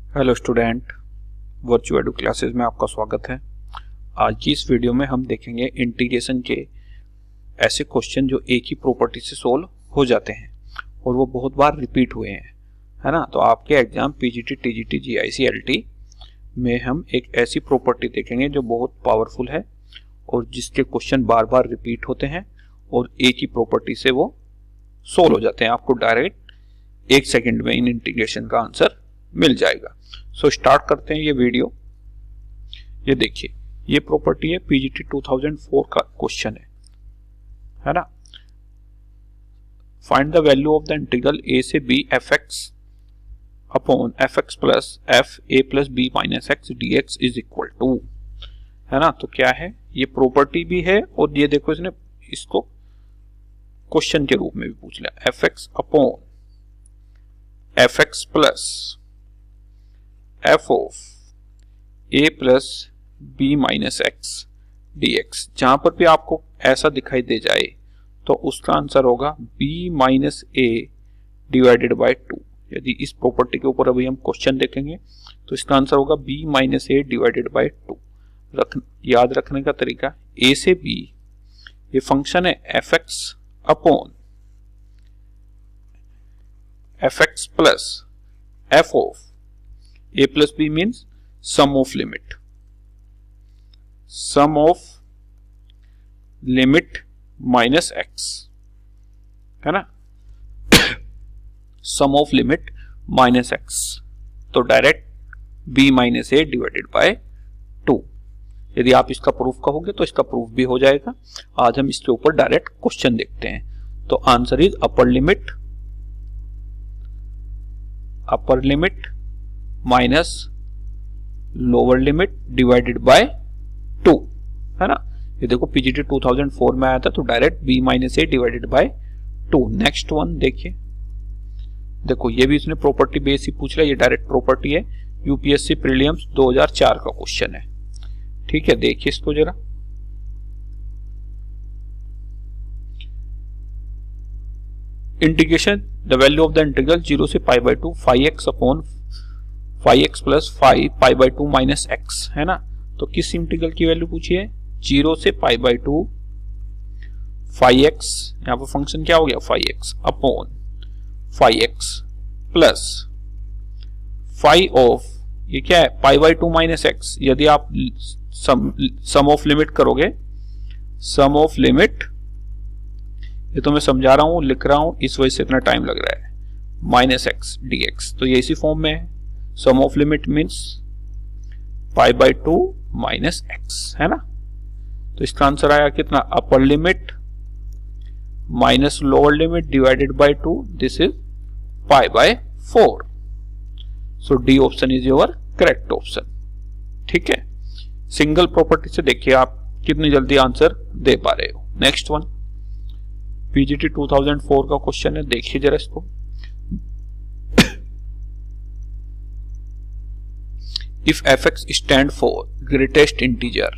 Hello student, virtual एडु classes में आपका स्वागत है। आज की इस वीडियो में हम देखेंगे इंटीग्रेशन के ऐसे क्वेश्चन जो एक ही प्रॉपर्टी से सोल्व हो जाते हैं और वो बहुत बार रिपीट हुए हैं, है ना। तो आपके exam PGT, TGT, GIC, LT में हम एक ऐसी प्रॉपर्टी देखेंगे जो बहुत पावरफुल है और जिसके क्वेश्चन बार बार रिपीट होते हैं और एक ही प्रॉपर्टी से वो सोल्व हो जाते हैं। आपको डायरेक्ट 1 सेकेंड में इन इंटीग्रेशन का आंसर मिल जाएगा। सो स्टार्ट करते हैं ये वीडियो। ये देखिए, ये प्रॉपर्टी है, पीजीटी 2004 का क्वेश्चन है ना। Find the value of the integral A से B F x upon F x plus F A plus B minus x D X is equal to, है ना। तो क्या है, ये प्रॉपर्टी भी है और ये देखो इसने इसको क्वेश्चन के रूप में भी पूछ लिया। F x upon F x plus f of a plus B minus x D x. जहां पर भी आपको ऐसा दिखाई दे जाए तो उसका आंसर होगा b minus A divided by 2। यदि इस प्रॉपर्टी के ऊपर अभी हम क्वेश्चन देखेंगे तो इसका आंसर होगा b minus A divided by 2। याद रखने का तरीका, ए से बी ये फंक्शन है F x upon F x plus f of a plus b means sum of limit minus x, है ना। sum of limit minus x, तो direct b minus A divided by 2। यदि आप इसका प्रूफ कहोगे तो इसका प्रूफ भी हो जाएगा। आज हम इसके ऊपर डायरेक्ट क्वेश्चन देखते हैं। तो answer is upper limit minus lower limit divided by 2, है ना। ये देखो पीजीटी 2004 में आया था तो direct b minus A divided by 2। Next one देखिए, देखो ये भी इसने प्रॉपर्टी बेस ही पूछ रहा है, ये डायरेक्ट प्रॉपर्टी है, यूपीएससी प्रीलिम्स 2004 का क्वेश्चन है। ठीक है, देखिए इसको जरा। Integration the value of the integral 0 से pi by 2 5x upon 5x plus 5 pi by 2 minus x, है ना। तो किस इंटीग्रल की वैल्यू पूछी है, 0 से पाई बाय 2 5x, यहां पर फंक्शन क्या हो गया 5x upon 5x plus 5 of ये क्या है पाई बाय 2 माइनस x। यदि आप सम ऑफ लिमिट करोगे, सम ऑफ लिमिट, ये तो मैं समझा रहा हूं, लिख रहा हूं, इस वजह से इतना टाइम लग रहा है, माइनस एक्स डी एक्स। तो ये इसी फॉर्म में है, sum of limit means pi by 2 minus X, है ना। तो इसका आंसर आया कितना, upper limit minus lower limit divided by 2, this is pi by 4। So D option is your correct option. ठीक है, सिंगल प्रॉपर्टी से देखिए आप कितनी जल्दी आंसर दे पा रहे हो। नेक्स्ट वन पीजीटी 2004 का क्वेश्चन है, देखिए जरा इसको। If f x stand for greatest integer,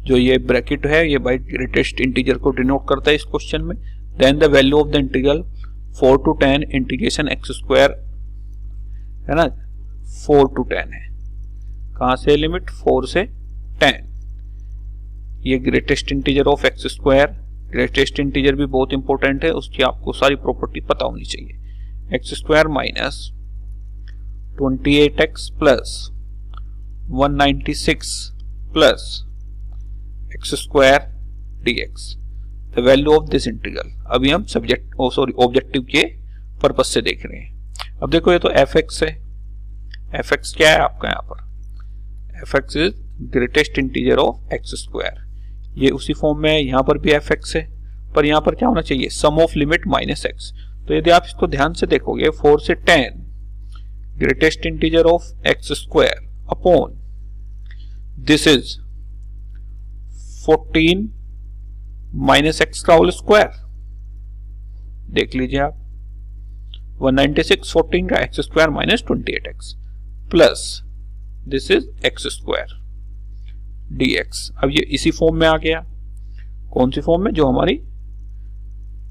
जो ये ब्रैकेट है ये बाई ग्रेटेस्ट इंटीजर को डिनोट करता है इस क्वेश्चन में, then the value of the integral 4 to 10 integration x square, है ना। 4 to 10 है, कहां से लिमिट 4 से 10। ये greatest integer of x square, greatest integer भी बहुत इंपॉर्टेंट है, उसकी आपको सारी प्रॉपर्टी पता होनी चाहिए। X square minus 28x plus 196 plus x square dx, the value of this integral. अभी हम ऑब्जेक्टिव के पर्पस से देख रहे हैं। अब देखो ये तो एफ एक्स है, एफ एक्स क्या है आपका, यहाँ पर F x is greatest integer of x square, ये उसी फॉर्म में है। यहाँ पर भी एफ एक्स है, पर यहाँ पर क्या होना चाहिए, सम ऑफ लिमिट माइनस एक्स। तो यदि आप इसको ध्यान से देखोगे, 4 से 10 greatest integer of x square upon this is 14 minus x का होल स्क्वायर। देख लीजिए आप, 196 14 का x square minus 28x plus this is x square dx। अब ये इसी फॉर्म में आ गया, कौन सी फॉर्म में, जो हमारी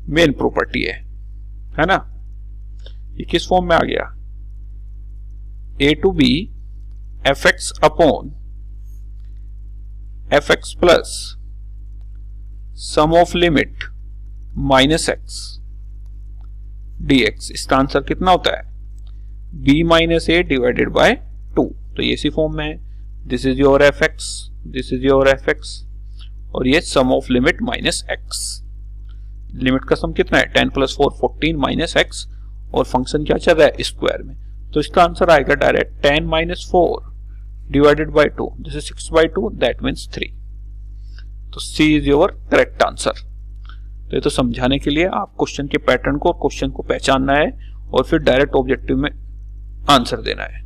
मेन प्रॉपर्टी है ना। ये किस फॉर्म में आ गया, a to b F x upon F x plus sum of limit minus x D x. इसका आंसर कितना होता है? b minus A divided by 2। तो ये इसी फॉर्म में है, this is your F X, this is your F X, और ये sum of limit minus X. Limit का सम कितना है? 10 प्लस 4 14 माइनस एक्स, और फंक्शन क्या चल रहा है? स्क्वायर में। तो इसका आंसर आएगा direct 10 minus 4 divided by 2, this is 6 by 2, that means 3। तो C is your correct answer. तो ये तो समझाने के लिए आप क्वेश्चन के पैटर्न को, क्वेश्चन को पहचानना है और फिर डायरेक्ट ऑब्जेक्टिव में आंसर देना है।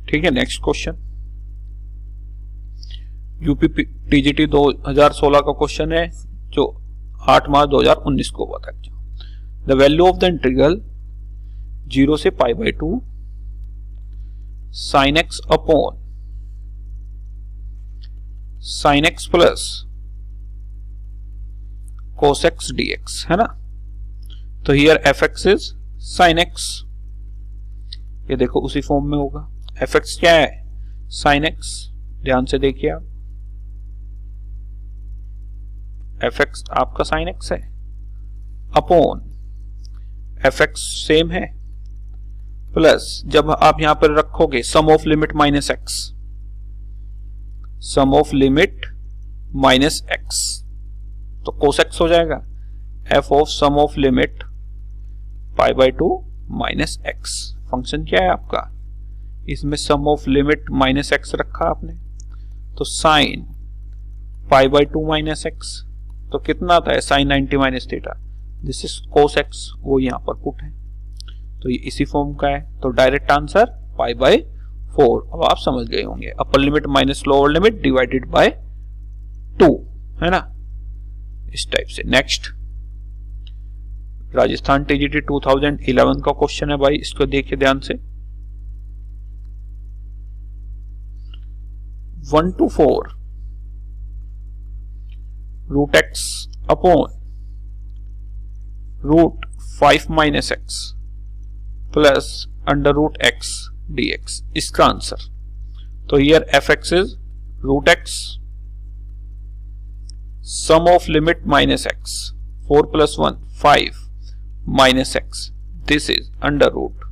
ठीक है, नेक्स्ट क्वेश्चन यूपी टीजीटी 2016 का क्वेश्चन है जो 8 मार्च 2019 को हुआ था। The value of the integral 0 से pi by 2 sign x upon sine x plus cos x dx है ना। तो here f x is sine x, ये देखो उसी फॉर्म में होगा। एफ एक्स क्या है? Sine X. ध्यान से देखिए आप, एफ एक्स आपका साइन एक्स है, अपॉन एफ एक्स सेम है, प्लस जब आप यहां पर रखोगे sum of limit minus X, sum of limit minus X, तो cos x हो जाएगा f of sum of limit pi by 2 minus X. Function क्या है आपका? इसमें sum of limit minus X रखा आपने, तो sine pi by 2 minus X, तो कितना आता है? Sine 90 minus theta, this is cos x, वो यहां पर पुट है, तो ये इसी फॉर्म का है। तो डायरेक्ट आंसर पाई बाय 4। अब आप समझ गए होंगे, अपर limit minus lower limit divided by 2 है ना, इस टाइप से। नेक्स्ट राजस्थान टीजीटी 2011 का क्वेश्चन है भाई, इसको देखिए ध्यान से। 1 to 4 root x upon root 5 minus x plus under root x D x, इसका आंसर। तो here f x is root x, sum of limit minus x, 4 plus 1 5 minus x, this is under root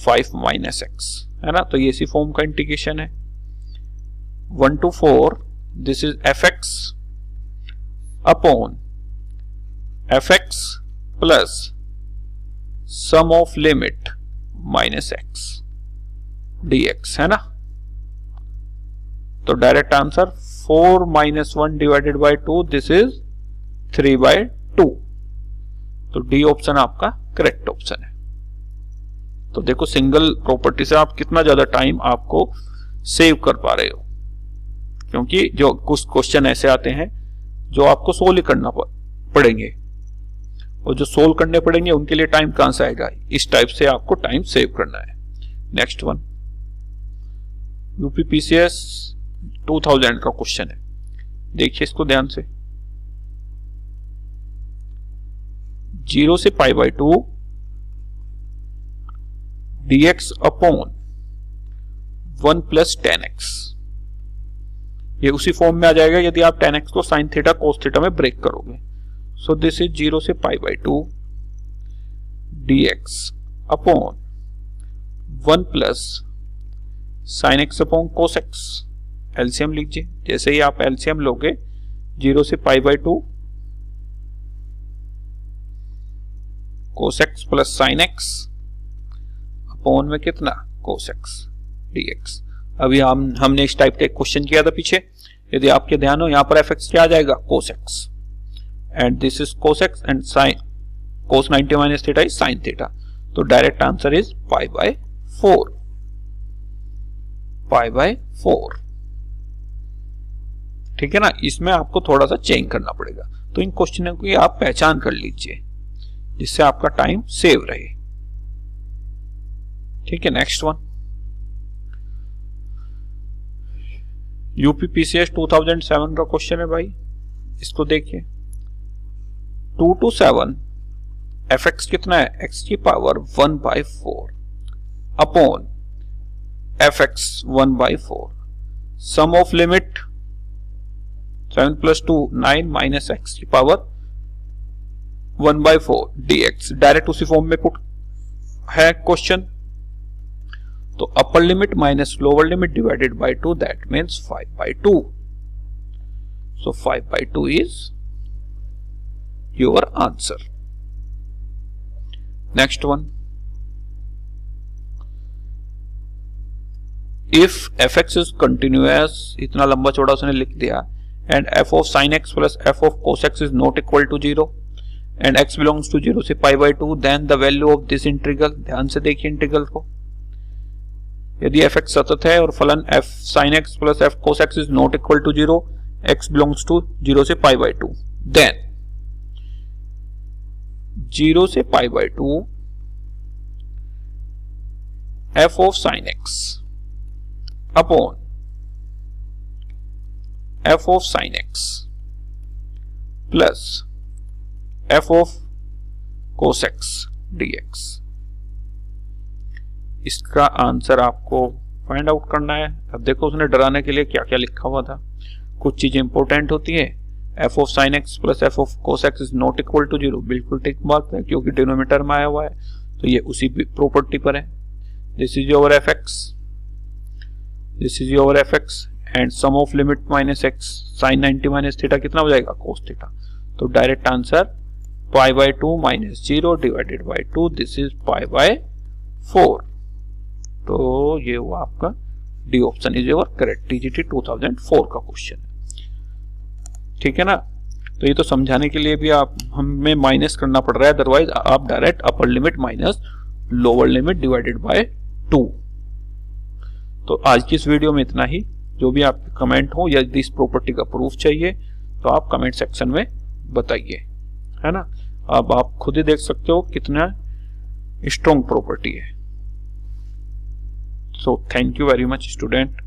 5 minus x है ना। तो ये इसी form का integration है। 1 to 4 this is fx upon fx plus sum of limit minus x dx है ना। तो direct answer 4 minus 1 divided by 2, this is 3 by 2। तो डी ऑप्शन आपका करेक्ट ऑप्शन है। तो देखो सिंगल प्रॉपर्टी से आप कितना ज्यादा टाइम आपको सेव कर पा रहे हो, क्योंकि जो कुछ क्वेश्चन ऐसे आते हैं जो आपको सोल्व करना पड़ेंगे, और जो सोल्व करने पड़ेंगे उनके लिए टाइम कहां से आएगा? इस टाइप से आपको टाइम सेव करना है। नेक्स्ट वन यूपीपीसीएस 2000 का क्वेश्चन है, देखिए इसको ध्यान से। 0 से pi by 2 dx upon 1 plus 10x, ये उसी फॉर्म में आ जाएगा यदि आप 10x को साइन थीटा कोस थीटा में ब्रेक करोगे। सो दिस इज 0 से pi by 2 dx upon 1 plus sine x upon cos x. LCM लीजिए, जैसे ही आप एलसीएम लोगे 0 से pi by 2 cos x plus sine x upon में कितना? Cos x d x. अभी हमने इस टाइप का एक क्वेश्चन किया था पीछे, यदि आपके ध्यान हो, यहां पर एफ एक्स क्या आ जाएगा? Cos X, and this is cos X and sine cos 90 minus theta is sine theta. तो direct answer is pi by 4, pi by 4। ठीक है ना, इसमें आपको थोड़ा सा चेंज करना पड़ेगा। तो इन क्वेश्चनों की आप पहचान कर लीजिए जिससे आपका टाइम सेव रहे। ठीक है, नेक्स्ट वन यूपीपीसीएस 2007 का क्वेश्चन है भाई, इसको देखिए। 2 to 7 एफ एक्स कितना है? एक्स की power 1/4 upon fx 1/4, sum of limit 7 + 2 9 minus x की पावर 1/4 dx। डायरेक्ट उसी फॉर्म में पुट है क्वेश्चन, तो upper limit minus lower limit divided by 2, that means 5/2। So 5/2 is your answer. Next one, if fx is continuous, इतना लंबा चौड़ा उसने लिख दिया, and f of sin x plus f of cos x is not equal to 0 and x belongs to 0 से π/2, then the value of this integral, ध्यान से देखिए इंटीग्रल को, यदि fx सतत है और फलन f sin x plus f cos x is not equal to 0, x belongs to 0 से π/2, then 0 से π/2 f of sin x upon f of sin x plus f of cos x dx। इसका answer आपको find out करना है। अब देखो उसने डराने के लिए क्या क्या लिखा हुआ था, कुछ चीजें इंपॉर्टेंट होती है। f of sin x plus f of cos x is not equal to 0, बिल्कुल ठीक बात है, क्योंकि डिनोमिनेटर में आया हुआ है, तो ये उसी प्रॉपर्टी पर है। This is your fx, this is your fx and sum of limit minus x sin 90 minus theta कितना हो जाएगा, cos थीटा। तो direct answer π/2 minus 0 divided by 2, this is π/4। तो ये हुआ आपका D option is your correct, TGT 2004 का question है, ठीक है ना। तो ये तो समझाने के लिए भी आप हमें माइनस करना पड़ रहा है, अदरवाइज आप direct upper limit minus lower limit divided by 2। तो आज की इस वीडियो में इतना ही। जो भी आपके कमेंट हो या इस प्रॉपर्टी का प्रूफ चाहिए तो आप कमेंट सेक्शन में बताइए, है ना। अब आप खुद ही देख सकते हो कितना स्ट्रॉन्ग प्रॉपर्टी है। So thank you very much student.